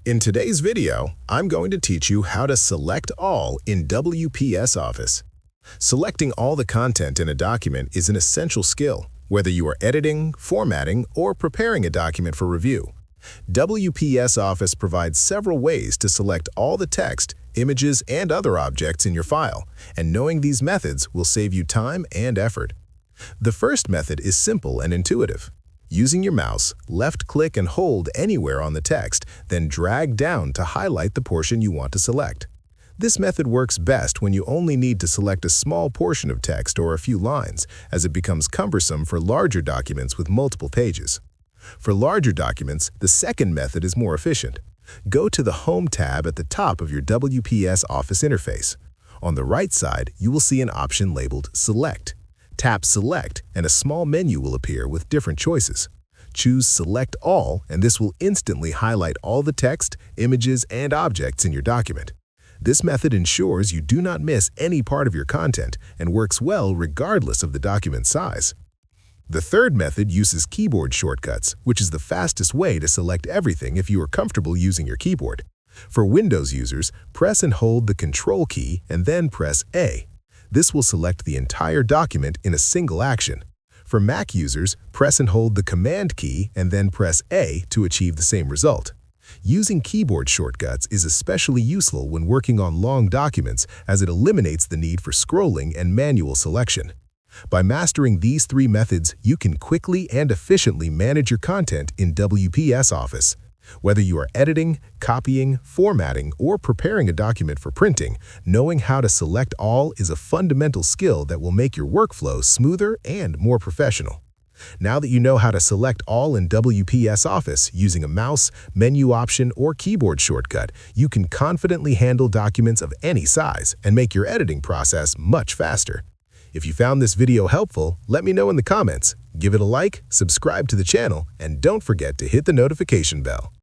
In today's video, I'm going to teach you how to select all in WPS Office. Selecting all the content in a document is an essential skill, whether you are editing, formatting, or preparing a document for review. WPS Office provides several ways to select all the text, images, and other objects in your file, and knowing these methods will save you time and effort. The first method is simple and intuitive. Using your mouse, left-click and hold anywhere on the text, then drag down to highlight the portion you want to select. This method works best when you only need to select a small portion of text or a few lines, as it becomes cumbersome for larger documents with multiple pages. For larger documents, the second method is more efficient. Go to the Home tab at the top of your WPS Office interface. On the right side, you will see an option labeled Select. Tap Select and a small menu will appear with different choices. Choose Select All and this will instantly highlight all the text, images, and objects in your document. This method ensures you do not miss any part of your content and works well regardless of the document size. The third method uses keyboard shortcuts, which is the fastest way to select everything if you are comfortable using your keyboard. For Windows users, press and hold the Control key and then press A. This will select the entire document in a single action. For Mac users, press and hold the Command key and then press A to achieve the same result. Using keyboard shortcuts is especially useful when working on long documents as it eliminates the need for scrolling and manual selection. By mastering these three methods, you can quickly and efficiently manage your content in WPS Office. Whether you are editing, copying, formatting, or preparing a document for printing, knowing how to select all is a fundamental skill that will make your workflow smoother and more professional. Now that you know how to select all in WPS Office using a mouse, menu option, or keyboard shortcut, you can confidently handle documents of any size and make your editing process much faster. If you found this video helpful, let me know in the comments. Give it a like, subscribe to the channel, and don't forget to hit the notification bell.